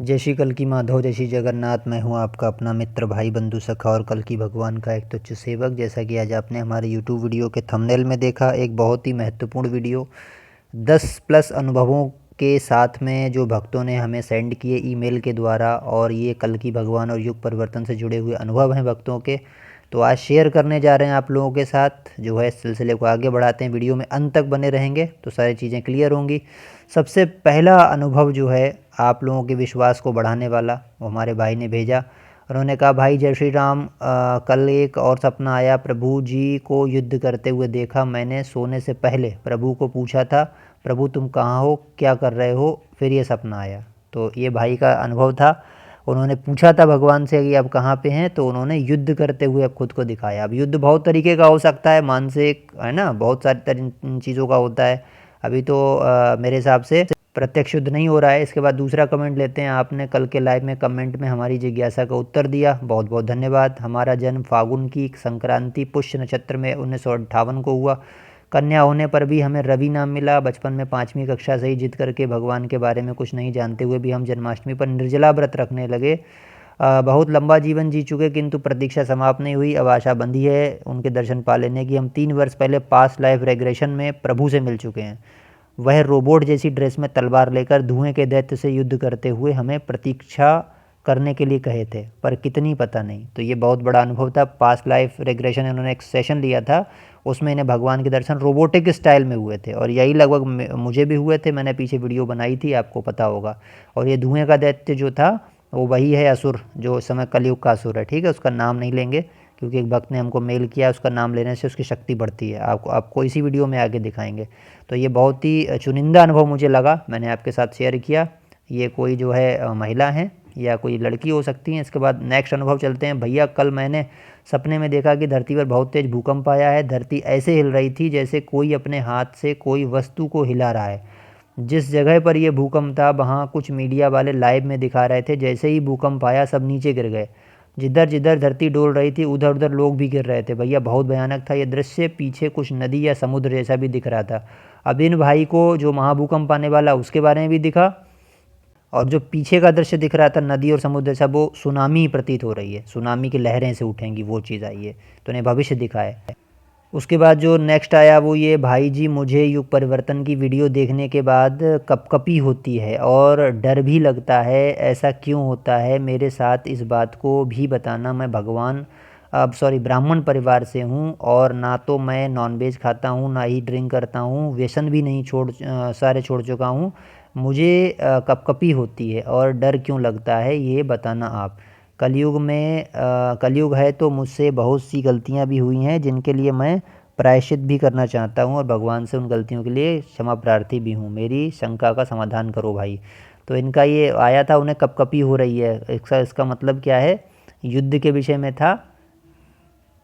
जय श्री कल्कि माधव, जय श्री जगन्नाथ। मैं हूं आपका अपना मित्र, भाई, बंधु, सखा और कल्कि भगवान का एक तुच्छ सेवक। जैसा कि आज आपने हमारे यूट्यूब वीडियो के थंबनेल में देखा, एक बहुत ही महत्वपूर्ण वीडियो 10+ अनुभवों के साथ में जो भक्तों ने हमें सेंड किए ईमेल के द्वारा, और ये कल्कि भगवान और युग परिवर्तन से जुड़े हुए अनुभव हैं भक्तों के। तो आज शेयर करने जा रहे हैं आप लोगों के साथ। जो है इस सिलसिले को आगे बढ़ाते हैं, वीडियो में अंत तक बने रहेंगे तो सारी चीज़ें क्लियर होंगी। सबसे पहला अनुभव जो है आप लोगों के विश्वास को बढ़ाने वाला, वो हमारे भाई ने भेजा। उन्होंने कहा, भाई जय श्री राम, कल एक और सपना आया। प्रभु जी को युद्ध करते हुए देखा। मैंने सोने से पहले प्रभु को पूछा था, प्रभु तुम कहाँ हो, क्या कर रहे हो, फिर ये सपना आया। तो ये भाई का अनुभव था। उन्होंने पूछा था भगवान से कि आप कहाँ पे हैं, तो उन्होंने युद्ध करते हुए अब खुद को दिखाया। अब युद्ध बहुत तरीके का हो सकता है, मानसिक है ना, बहुत सारी चीज़ों का होता है। अभी तो मेरे हिसाब से प्रत्यक्ष युद्ध नहीं हो रहा है। इसके बाद दूसरा कमेंट लेते हैं। आपने कल के लाइव में कमेंट में हमारी जिज्ञासा का उत्तर दिया, बहुत बहुत धन्यवाद। हमारा जन्म फागुन की संक्रांति पुष्य नक्षत्र में 1958 को हुआ। कन्या होने पर भी हमें रवि नाम मिला। बचपन में 5वीं कक्षा से ही जिद करके भगवान के बारे में कुछ नहीं जानते हुए भी हम जन्माष्टमी पर निर्जला व्रत रखने लगे। बहुत लंबा जीवन जी चुके, किंतु प्रतीक्षा समाप्त नहीं हुई। अब आशा बंधी है उनके दर्शन पा लेने की। हम 3 वर्ष पहले पास्ट लाइफ रेग्रेशन में प्रभु से मिल चुके हैं। वह रोबोट जैसी ड्रेस में तलवार लेकर धुएं के दैत्य से युद्ध करते हुए हमें प्रतीक्षा करने के लिए कहे थे, पर कितनी पता नहीं। तो ये बहुत बड़ा अनुभव था। पास्ट लाइफ रेग्रेशन इन्होंने एक सेशन लिया था, उसमें इन्हें भगवान के दर्शन रोबोटिक स्टाइल में हुए थे, और यही लगभग मुझे भी हुए थे। मैंने पीछे वीडियो बनाई थी, आपको पता होगा। और ये धुएं का दैत्य जो था वो वही है असुर, जो इस समय कलयुग का असुर है। ठीक है, उसका नाम नहीं लेंगे क्योंकि एक भक्त ने हमको मेल किया, उसका नाम लेने से उसकी शक्ति बढ़ती है। आपको इसी वीडियो में आगे दिखाएंगे। तो ये बहुत ही चुनिंदा अनुभव मुझे लगा, मैंने आपके साथ शेयर किया। ये कोई जो है महिला है या कोई लड़की हो सकती है। इसके बाद नेक्स्ट अनुभव चलते हैं। भैया कल मैंने सपने में देखा कि धरती पर बहुत तेज भूकंप आया है। धरती ऐसे हिल रही थी जैसे कोई अपने हाथ से कोई वस्तु को हिला रहा है। जिस जगह पर यह भूकंप था वहाँ कुछ मीडिया वाले लाइव में दिखा रहे थे। जैसे ही भूकंप आया सब नीचे गिर गए। जिधर जिधर धरती डोल रही थी उधर उधर लोग भी गिर रहे थे। भैया बहुत भयानक था ये दृश्य। पीछे कुछ नदी या समुद्र जैसा भी दिख रहा था। अब इन भाई को जो महाभूकंप आने वाला उसके बारे में भी दिखा, और जो पीछे का दृश्य दिख रहा था नदी और समुद्र जैसा, वो सुनामी प्रतीत हो रही है। सुनामी की लहरें से उठेंगी, वो चीज़ आई है। तो उन्हें भविष्य दिखा है। उसके बाद जो नेक्स्ट आया वो ये, भाई जी मुझे युग परिवर्तन की वीडियो देखने के बाद कपकपी होती है और डर भी लगता है। ऐसा क्यों होता है मेरे साथ, इस बात को भी बताना। मैं ब्राह्मण परिवार से हूँ, और ना तो मैं नॉनवेज खाता हूँ ना ही ड्रिंक करता हूँ। व्यसन भी नहीं सारे छोड़ चुका हूँ। मुझे कपकपी होती है और डर क्यों लगता है, ये बताना आप। कलयुग है तो मुझसे बहुत सी गलतियां भी हुई हैं जिनके लिए मैं प्रायश्चित भी करना चाहता हूं, और भगवान से उन गलतियों के लिए क्षमा प्रार्थी भी हूं। मेरी शंका का समाधान करो भाई। तो इनका ये आया था, उन्हें कपकपी हो रही है। इसका मतलब क्या है, युद्ध के विषय में था,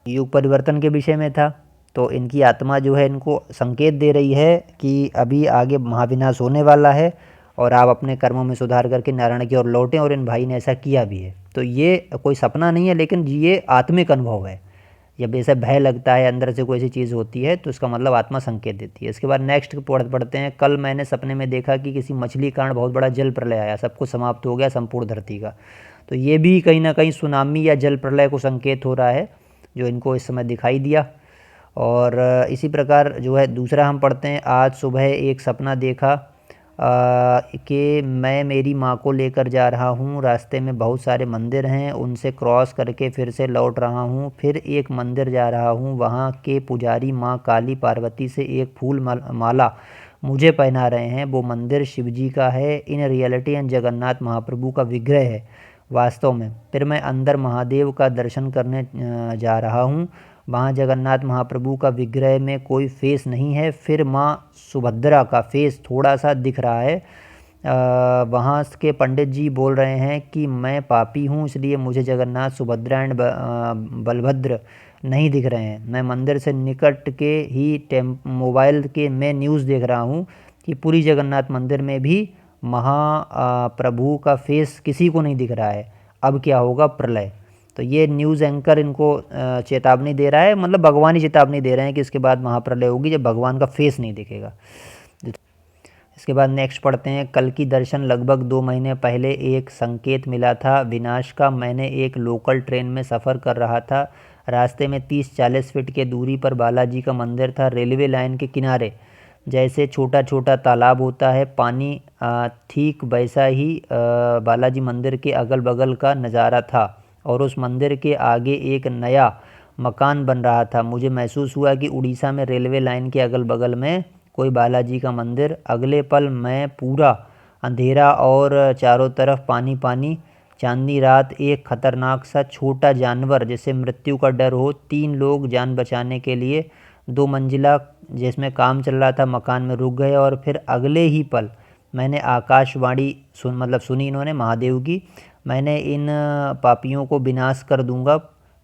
युग परिवर्तन के विषय में था। तो इनकी आत्मा जो है इनको संकेत दे रही है कि अभी आगे महाविनाश होने वाला है, और आप अपने कर्मों में सुधार करके नारायण की ओर लौटें। और इन भाई ने ऐसा किया भी है। तो ये कोई सपना नहीं है, लेकिन ये आत्मिक अनुभव है। जब ऐसा भय लगता है, अंदर से कोई ऐसी चीज़ होती है, तो इसका मतलब आत्मा संकेत देती है। इसके बाद नेक्स्ट पढ़ते हैं। कल मैंने सपने में देखा कि किसी मछली के कारण बहुत बड़ा जल प्रलय आया, सब कुछ समाप्त हो गया संपूर्ण धरती का। तो ये भी कहीं ना कहीं सुनामी या जल प्रलय को संकेत हो रहा है, जो इनको इस समय दिखाई दिया। और इसी प्रकार जो है दूसरा हम पढ़ते हैं। आज सुबह एक सपना देखा कि मैं मेरी माँ को लेकर जा रहा हूँ। रास्ते में बहुत सारे मंदिर हैं, उनसे क्रॉस करके फिर से लौट रहा हूँ। फिर एक मंदिर जा रहा हूँ, वहाँ के पुजारी माँ काली पार्वती से एक फूल माला मुझे पहना रहे हैं। वो मंदिर शिवजी का है, इन रियलिटी एंड जगन्नाथ महाप्रभु का विग्रह है वास्तव में। फिर मैं अंदर महादेव का दर्शन करने जा रहा हूँ। वहाँ जगन्नाथ महाप्रभु का विग्रह में कोई फेस नहीं है। फिर माँ सुभद्रा का फेस थोड़ा सा दिख रहा है। वहाँ के पंडित जी बोल रहे हैं कि मैं पापी हूँ, इसलिए मुझे जगन्नाथ, सुभद्रा एंड बलभद्र नहीं दिख रहे हैं। मैं मंदिर से निकट के ही मोबाइल के में न्यूज़ देख रहा हूँ कि पूरी जगन्नाथ मंदिर में भी महाप्रभु का फेस किसी को नहीं दिख रहा है। अब क्या होगा, प्रलय। तो ये न्यूज़ एंकर इनको चेतावनी दे रहा है, मतलब भगवान ही चेतावनी दे रहे हैं कि इसके बाद महाप्रलय होगी जब भगवान का फेस नहीं दिखेगा। इसके बाद नेक्स्ट पढ़ते हैं। कल की दर्शन लगभग 2 महीने पहले एक संकेत मिला था विनाश का। मैंने एक लोकल ट्रेन में सफ़र कर रहा था। रास्ते में 30-40 फीट के दूरी पर बालाजी का मंदिर था। रेलवे लाइन के किनारे जैसे छोटा छोटा तालाब होता है, पानी ठीक वैसा ही बालाजी मंदिर के अगल बगल का नज़ारा था और उस मंदिर के आगे एक नया मकान बन रहा था। मुझे महसूस हुआ कि उड़ीसा में रेलवे लाइन के अगल बगल में कोई बालाजी का मंदिर। अगले पल मैं पूरा अंधेरा और चारों तरफ पानी पानी, चांदनी रात, एक खतरनाक सा छोटा जानवर जिसे मृत्यु का डर हो। 3 लोग जान बचाने के लिए 2 मंजिला जिसमें काम चल रहा था मकान में रुक गए और फिर अगले ही पल मैंने आकाशवाणी सुनी इन्होंने महादेव की। मैंने इन पापियों को विनाश कर दूंगा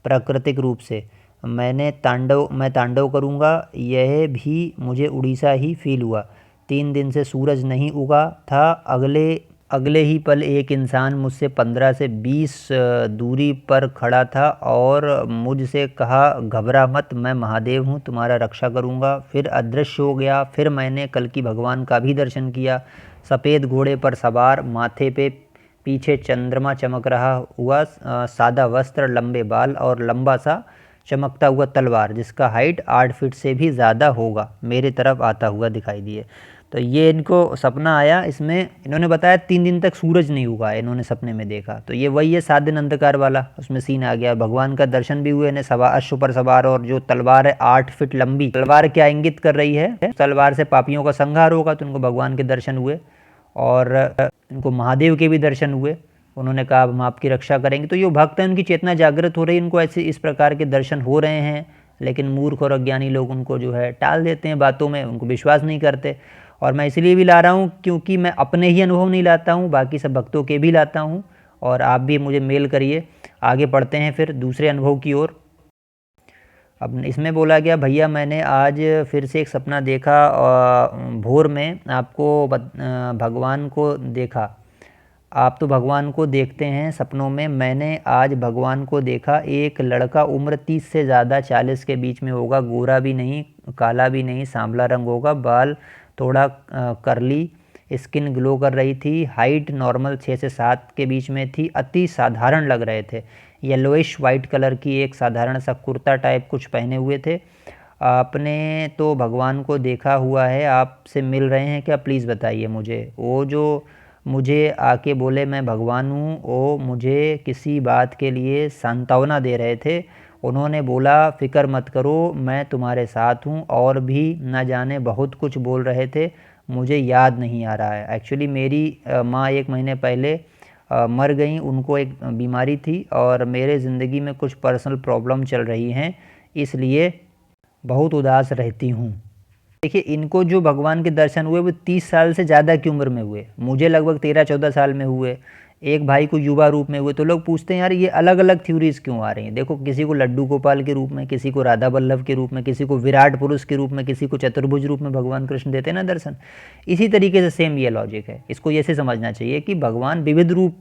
प्राकृतिक रूप से। मैं तांडव करूंगा। यह भी मुझे उड़ीसा ही फील हुआ। 3 दिन से सूरज नहीं उगा था। अगले ही पल एक इंसान मुझसे 15 से 20 दूरी पर खड़ा था और मुझसे कहा, घबरा मत, मैं महादेव हूँ, तुम्हारा रक्षा करूँगा। फिर अदृश्य हो गया। फिर मैंने कल की भगवान का भी दर्शन किया। सफ़ेद घोड़े पर सवार, माथे पे पीछे चंद्रमा चमक रहा हुआ, सादा वस्त्र, लंबे बाल और लंबा सा चमकता हुआ तलवार जिसका हाइट 8 फीट से भी ज़्यादा होगा, मेरे तरफ आता हुआ दिखाई दिए। तो ये इनको सपना आया। इसमें इन्होंने बताया 3 दिन तक सूरज नहीं उगा, इन्होंने सपने में देखा। तो ये वही है 7 दिन अंधकार वाला, उसमें सीन आ गया। भगवान का दर्शन भी हुए इन्हें, अश्व पर सवार, और जो तलवार है 8 फीट लंबी। तलवार क्या इंगित कर रही है? तलवार से पापियों का संहार होगा। तो इनको भगवान के दर्शन हुए और इनको महादेव के भी दर्शन हुए। उन्होंने कहा हम आपकी रक्षा करेंगे। तो ये भक्त हैं, उनकी चेतना जागृत हो रही है, उनको ऐसे इस प्रकार के दर्शन हो रहे हैं। लेकिन मूर्ख और अज्ञानी लोग उनको जो है टाल देते हैं बातों में, उनको विश्वास नहीं करते। और मैं इसलिए भी ला रहा हूँ क्योंकि मैं अपने ही अनुभव नहीं लाता हूँ, बाकी सब भक्तों के भी लाता हूँ। और आप भी मुझे मेल करिए। आगे पढ़ते हैं फिर दूसरे अनुभव की ओर। अब इसमें बोला गया, भैया मैंने आज फिर से एक सपना देखा। भोर में आपको भगवान को देखा। आप तो भगवान को देखते हैं सपनों में। मैंने आज भगवान को देखा। एक लड़का, उम्र 30 से ज़्यादा, 40 के बीच में होगा, गोरा भी नहीं, काला भी नहीं, सांवला रंग होगा, बाल थोड़ा करली, स्किन ग्लो कर रही थी, हाइट नॉर्मल 6 से 7 के बीच में थी, अति साधारण लग रहे थे। येलोइश वाइट कलर की एक साधारण सा कुर्ता टाइप कुछ पहने हुए थे। आपने तो भगवान को देखा हुआ है, आपसे मिल रहे हैं क्या, प्लीज़ बताइए मुझे। वो जो मुझे आके बोले मैं भगवान हूँ, वो मुझे किसी बात के लिए सांत्वना दे रहे थे। उन्होंने बोला फ़िक्र मत करो, मैं तुम्हारे साथ हूँ। और भी न जाने बहुत कुछ बोल रहे थे, मुझे याद नहीं आ रहा है। एक्चुअली मेरी माँ 1 महीने पहले मर गई। उनको एक बीमारी थी और मेरे ज़िंदगी में कुछ पर्सनल प्रॉब्लम चल रही हैं, इसलिए बहुत उदास रहती हूँ। देखिए, इनको जो भगवान के दर्शन हुए वो 30 साल से ज़्यादा की उम्र में हुए। मुझे लगभग 13-14 साल में हुए। एक भाई को युवा रूप में हुए। तो लोग पूछते हैं यार ये अलग अलग थ्योरीज़ क्यों आ रही हैं। देखो, किसी को लड्डू गोपाल के रूप में, किसी को राधा बल्लभ के रूप में, किसी को विराट पुरुष के रूप में, किसी को चतुर्भुज रूप में भगवान कृष्ण देते हैं ना दर्शन। इसी तरीके से सेम ये लॉजिक है। इसको ऐसे समझना चाहिए कि भगवान विविध रूप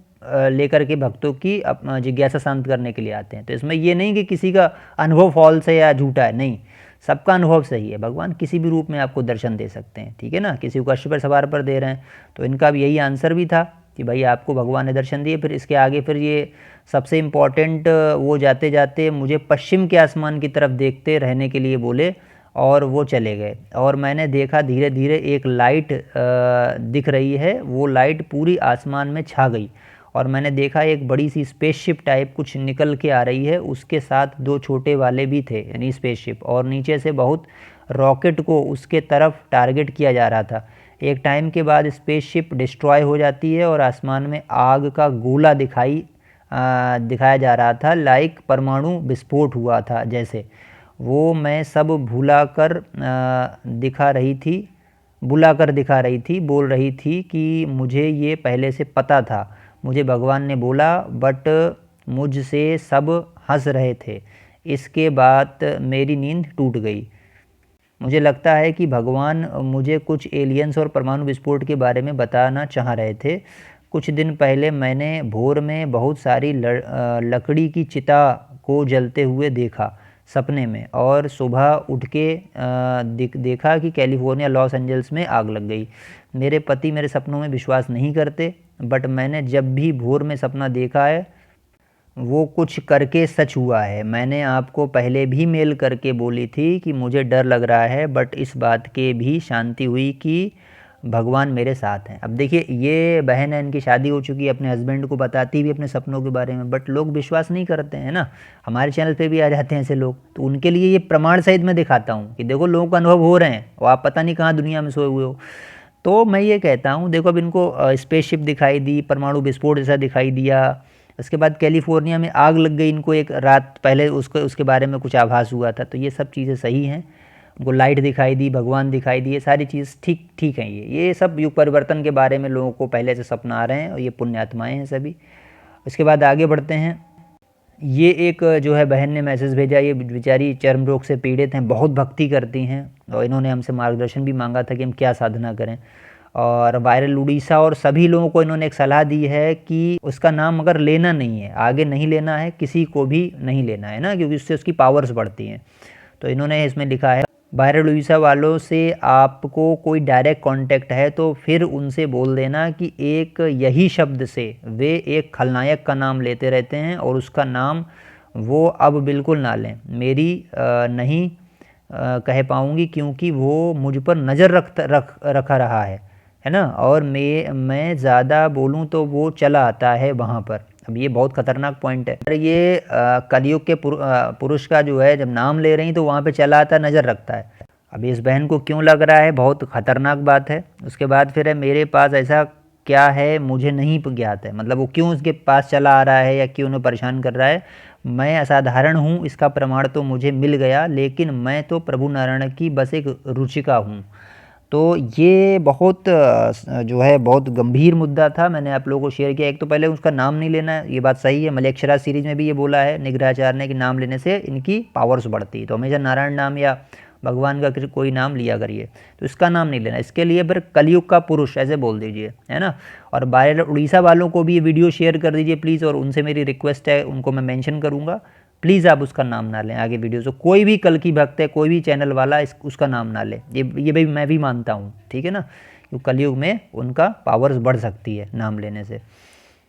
लेकर के भक्तों की जिज्ञासा शांत करने के लिए आते हैं। तो इसमें ये नहीं कि किसी का अनुभव फॉल्स है या झूठा है, नहीं, सबका अनुभव सही है। भगवान किसी भी रूप में आपको दर्शन दे सकते हैं, ठीक है ना। किसी को अश्व पर सवार पर दे रहे हैं। तो इनका भी यही आंसर भी था कि भाई आपको भगवान ने दर्शन दिए। फिर इसके आगे फिर ये सबसे इम्पॉर्टेंट, वो जाते जाते मुझे पश्चिम के आसमान की तरफ देखते रहने के लिए बोले और वो चले गए। और मैंने देखा धीरे धीरे एक लाइट दिख रही है, वो लाइट पूरी आसमान में छा गई। और मैंने देखा एक बड़ी सी स्पेसशिप टाइप कुछ निकल के आ रही है, उसके साथ 2 छोटे वाले भी थे, यानी स्पेसशिप, और नीचे से बहुत रॉकेट को उसके तरफ टारगेट किया जा रहा था। एक टाइम के बाद स्पेसशिप डिस्ट्रॉय हो जाती है और आसमान में आग का गोला दिखाया जा रहा था, लाइक परमाणु विस्फोट हुआ था जैसे। वो मैं सब बुलाकर दिखा रही थी, बोल रही थी कि मुझे ये पहले से पता था, मुझे भगवान ने बोला, बट मुझसे सब हंस रहे थे। इसके बाद मेरी नींद टूट गई। मुझे लगता है कि भगवान मुझे कुछ एलियंस और परमाणु विस्फोट के बारे में बताना चाह रहे थे। कुछ दिन पहले मैंने भोर में बहुत सारी लकड़ी की चिता को जलते हुए देखा। सपने में, और सुबह उठ के देखा कि कैलिफोर्निया लॉस एंजल्स में आग लग गई। मेरे पति मेरे सपनों में विश्वास नहीं करते, बट मैंने जब भी भोर में सपना देखा है वो कुछ करके सच हुआ है। मैंने आपको पहले भी मेल करके बोली थी कि मुझे डर लग रहा है, बट इस बात के भी शांति हुई कि भगवान मेरे साथ हैं। अब देखिए, ये बहन है, इनकी शादी हो चुकी है, अपने हस्बैंड को बताती भी अपने सपनों के बारे में, बट लोग विश्वास नहीं करते हैं ना। हमारे चैनल पे भी आ जाते हैं ऐसे लोग, तो उनके लिए ये प्रमाण सहित मैं दिखाता हूँ कि देखो लोगों को अनुभव हो रहे हैं और आप पता नहीं कहाँ दुनिया में सोए हुए हो। तो मैं ये कहता हूँ, देखो अब इनको स्पेसशिप दिखाई दी, परमाणु विस्फोट जैसा दिखाई दिया, उसके बाद कैलिफोर्निया में आग लग गई इनको एक रात पहले, उसके बारे में कुछ आभास हुआ था। तो ये सब चीज़ें सही हैं, उनको लाइट दिखाई दी, भगवान दिखाई दिए, सारी चीज़ ठीक ठीक हैं। ये सब युग परिवर्तन के बारे में लोगों को पहले से सपना आ रहे हैं, और ये पुण्य आत्माएँ हैं सभी। उसके बाद आगे बढ़ते हैं। ये एक जो है बहन ने मैसेज भेजा, ये बेचारी चर्म रोग से पीड़ित हैं, बहुत भक्ति करती हैं, और इन्होंने हमसे मार्गदर्शन भी मांगा था कि हम क्या साधना करें। और वायरल उड़ीसा और सभी लोगों को इन्होंने एक सलाह दी है कि उसका नाम अगर लेना नहीं है, आगे नहीं लेना है, किसी को भी नहीं लेना है ना, क्योंकि उससे उसकी पावर्स बढ़ती हैं। तो इन्होंने इसमें लिखा है, वायरल उड़ीसा वालों से आपको कोई डायरेक्ट कांटेक्ट है तो फिर उनसे बोल देना कि एक यही शब्द से वे एक खलनायक का नाम लेते रहते हैं, और उसका नाम वो अब बिल्कुल ना लें। मेरी नहीं कह पाऊँगी, क्योंकि वो मुझ पर नज़र रखा रहा है ना, और मैं ज़्यादा बोलूँ तो वो चला आता है वहाँ पर। अब ये बहुत ख़तरनाक पॉइंट है। अगर ये कलयुग के पुरुष का जो है, जब नाम ले रही तो वहाँ पे चला आता, नज़र रखता है। अब इस बहन को क्यों लग रहा है, बहुत ख़तरनाक बात है। उसके बाद फिर है, मेरे पास ऐसा क्या है मुझे नहीं ज्ञात है, मतलब वो क्यों उसके पास चला आ रहा है या क्यों उन्हें परेशान कर रहा है। मैं असाधारण हूँ, इसका प्रमाण तो मुझे मिल गया, लेकिन मैं तो प्रभु नारायण की बस एक रुचिका हूँ। तो ये बहुत जो है बहुत गंभीर मुद्दा था, मैंने आप लोगों को शेयर किया। एक तो पहले उसका नाम नहीं लेना है, ये बात सही है। मलेक्षरा सीरीज में भी ये बोला है निग्रहाचार्य ने कि नाम लेने से इनकी पावर्स बढ़ती है, तो हमेशा नारायण नाम या भगवान का कोई नाम लिया करिए। तो इसका नाम नहीं लेना, इसके लिए फिर कलयुग का पुरुष ऐसे बोल दीजिए, है ना। और वायरल उड़ीसा वालों को भी ये वीडियो शेयर कर दीजिए प्लीज़, और उनसे मेरी रिक्वेस्ट है, उनको मैं मेंशन करूँगा, प्लीज़ आप उसका नाम ना लें आगे वीडियो से। कोई भी कल की भक्त है, कोई भी चैनल वाला उसका नाम ना ले, ये भाई मैं भी मानता हूँ, ठीक है ना, क्योंकि कलयुग में उनका पावर्स बढ़ सकती है नाम लेने से।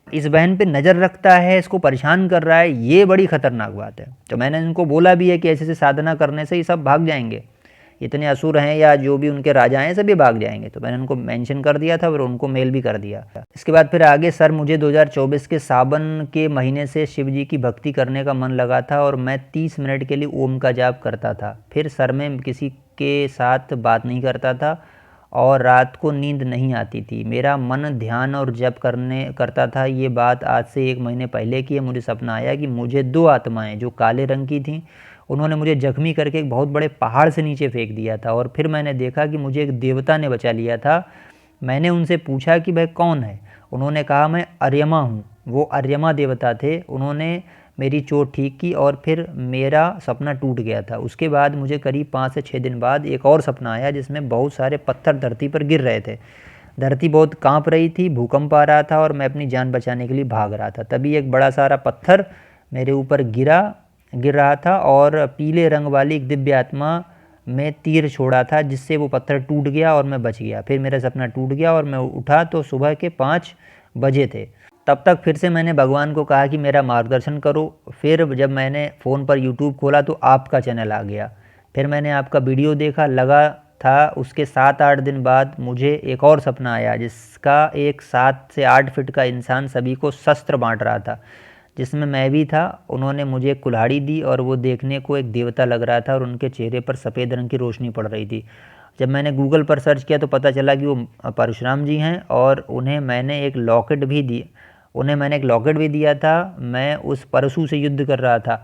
इस बहन पे नज़र रखता है, इसको परेशान कर रहा है, ये बड़ी ख़तरनाक बात है। तो मैंने इनको बोला भी है कि ऐसे साधना करने से ये सब भाग जाएंगे, इतने असुर हैं या जो भी उनके राजा हैं सभी भाग जाएंगे। तो मैंने उनको मेंशन कर दिया था और उनको मेल भी कर दिया। इसके बाद फिर आगे, सर मुझे 2024 के सावन के महीने से शिव जी की भक्ति करने का मन लगा था, और मैं 30 मिनट के लिए ओम का जाप करता था, फिर सर में किसी के साथ बात नहीं करता था, और रात को नींद नहीं आती थी। मेरा मन ध्यान और जप करता था। ये बात आज से 1 महीने पहले की है। मुझे सपना आया कि मुझे 2 आत्माएं जो काले रंग की थीं, उन्होंने मुझे जख्मी करके एक बहुत बड़े पहाड़ से नीचे फेंक दिया था, और फिर मैंने देखा कि मुझे एक देवता ने बचा लिया था। मैंने उनसे पूछा कि वह कौन है। उन्होंने कहा मैं अर्यमा हूँ। वो अर्यमा देवता थे। उन्होंने मेरी चोट ठीक की और फिर मेरा सपना टूट गया था। उसके बाद मुझे करीब 5 से 6 दिन बाद एक और सपना आया, जिसमें बहुत सारे पत्थर धरती पर गिर रहे थे। धरती बहुत कांप रही थी, भूकंप आ रहा था, और मैं अपनी जान बचाने के लिए भाग रहा था। तभी एक बड़ा सारा पत्थर मेरे ऊपर गिर रहा था, और पीले रंग वाली एक दिव्य आत्मा में तीर छोड़ा था, जिससे वो पत्थर टूट गया और मैं बच गया। फिर मेरा सपना टूट गया और मैं उठा तो सुबह के 5 बजे थे। तब तक फिर से मैंने भगवान को कहा कि मेरा मार्गदर्शन करो। फिर जब मैंने फ़ोन पर यूट्यूब खोला तो आपका चैनल आ गया। फिर मैंने आपका वीडियो देखा, लगा था। उसके 7-8 दिन बाद मुझे एक और सपना आया, जिसका एक 7 से 8 फीट का इंसान सभी को शस्त्र बांट रहा था, जिसमें मैं भी था। उन्होंने मुझे एक कुल्हाड़ी दी और वो देखने को एक देवता लग रहा था, और उनके चेहरे पर सफ़ेद रंग की रोशनी पड़ रही थी। जब मैंने गूगल पर सर्च किया तो पता चला कि वो परशुराम जी हैं, और उन्हें मैंने एक लॉकेट भी दिया था। मैं उस परशु से युद्ध कर रहा था।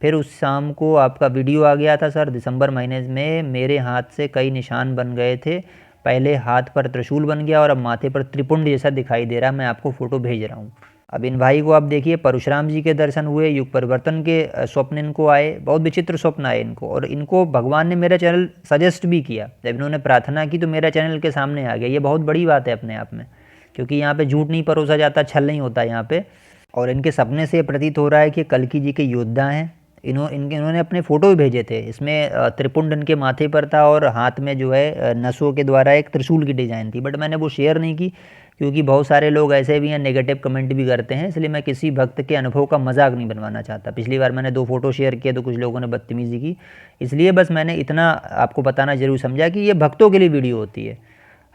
फिर उस शाम को आपका वीडियो आ गया था सर। दिसंबर महीने में मेरे हाथ से कई निशान बन गए थे। पहले हाथ पर त्रिशूल बन गया, और अब माथे पर त्रिपुंड जैसा दिखाई दे रहा है। मैं आपको फ़ोटो भेज रहा हूँ। अब इन भाई को आप देखिए, परशुराम जी के दर्शन हुए, युग परिवर्तन के स्वप्न इनको आए, बहुत विचित्र स्वप्न आए इनको। और इनको भगवान ने मेरा चैनल सजेस्ट भी किया। जब इन्होंने प्रार्थना की तो मेरा चैनल के सामने आ गया। ये बहुत बड़ी बात है अपने आप में, क्योंकि यहाँ पे झूठ नहीं परोसा जाता, छल नहीं होता यहाँ पे। और इनके सपने से प्रतीत हो रहा है कि कल्कि जी के योद्धा हैं। इन्होंने अपने फ़ोटो भी भेजे थे। इसमें त्रिपुंड इनके माथे पर था और हाथ में जो है नसों के द्वारा एक त्रिशूल की डिज़ाइन थी, बट मैंने वो शेयर नहीं की क्योंकि बहुत सारे लोग ऐसे भी हैं, नेगेटिव कमेंट भी करते हैं, इसलिए मैं किसी भक्त के अनुभव का मजाक नहीं बनवाना चाहता। पिछली बार मैंने 2 फ़ोटो शेयर किए तो कुछ लोगों ने बदतमीज़ी की, इसलिए बस मैंने इतना आपको बताना ज़रूर समझा कि ये भक्तों के लिए वीडियो होती है।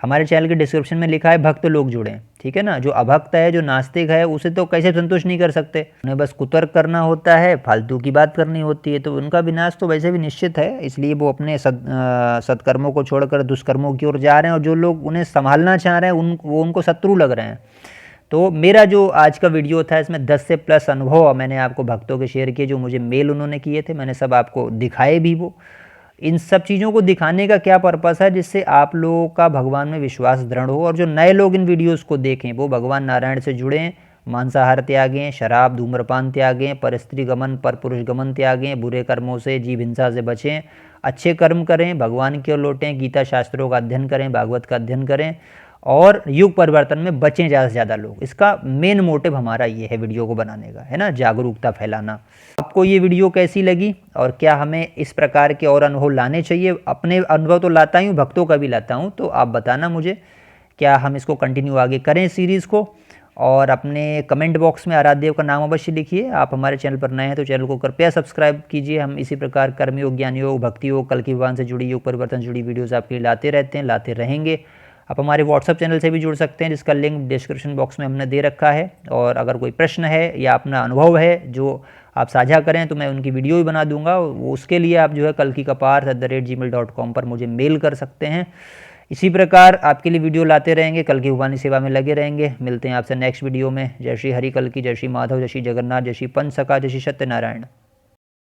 हमारे चैनल के डिस्क्रिप्शन में लिखा है भक्त लोग जुड़ें, ठीक है ना। जो अभक्त है, जो नास्तिक है, उसे तो कैसे संतुष्ट नहीं कर सकते, उन्हें बस कुतर्क करना होता है, फालतू की बात करनी होती है, तो उनका विनाश तो वैसे भी निश्चित है। इसलिए वो अपने सत्कर्मों को छोड़कर दुष्कर्मों की ओर जा रहे हैं, और जो लोग उन्हें संभालना चाह रहे हैं वो उनको शत्रु लग रहे हैं। तो मेरा जो आज का वीडियो था, इसमें 10 से प्लस अनुभव मैंने आपको भक्तों के शेयर किए, जो मुझे मेल उन्होंने किए थे, मैंने सब आपको दिखाए भी। वो इन सब चीज़ों को दिखाने का क्या पर्पस है, जिससे आप लोगों का भगवान में विश्वास दृढ़ हो, और जो नए लोग इन वीडियोस को देखें वो भगवान नारायण से जुड़ें, मांसाहार त्यागें, शराब धूम्रपान त्यागें, पर स्त्री गमन पर पुरुष गमन त्यागें, बुरे कर्मों से जीव हिंसा से बचें, अच्छे कर्म करें, भगवान की ओर लौटें, गीता शास्त्रों का अध्ययन करें, भागवत का अध्ययन करें, और युग परिवर्तन में बचें ज़्यादा से ज़्यादा लोग। इसका मेन मोटिव हमारा ये है वीडियो को बनाने का, है ना, जागरूकता फैलाना। आपको ये वीडियो कैसी लगी, और क्या हमें इस प्रकार के और अनुभव लाने चाहिए? अपने अनुभव तो लाता ही हूँ, भक्तों का भी लाता हूँ, तो आप बताना मुझे, क्या हम इसको कंटिन्यू आगे करें सीरीज़ को? और अपने कमेंट बॉक्स में आराध्य देव का नाम अवश्य लिखिए। आप हमारे चैनल पर नए हैं तो चैनल को कृपया सब्सक्राइब कीजिए। हम इसी प्रकार कर्मयोग, ज्ञान योग, भक्ति योग, कल की भगवान से जुड़ी, योग परिवर्तन से जुड़ी वीडियोज़ आपके लिए लाते रहते हैं, लाते रहेंगे। आप हमारे व्हाट्सअप चैनल से भी जुड़ सकते हैं, जिसका लिंक डिस्क्रिप्शन बॉक्स में हमने दे रखा है। और अगर कोई प्रश्न है या अपना अनुभव है जो आप साझा करें, तो मैं उनकी वीडियो भी बना दूंगा। उसके लिए आप जो है kalkikaparth@gmail.com पर मुझे मेल कर सकते हैं। इसी प्रकार आपके लिए वीडियो लाते रहेंगे, कल की भगवानी सेवा में लगे रहेंगे। मिलते हैं आपसे नेक्स्ट वीडियो में। जय श्री हरि कल की, जय श्री माधव, जय श्री जगन्नाथ, जय श्री पंच सखा, जय श्री सत्यनारायण।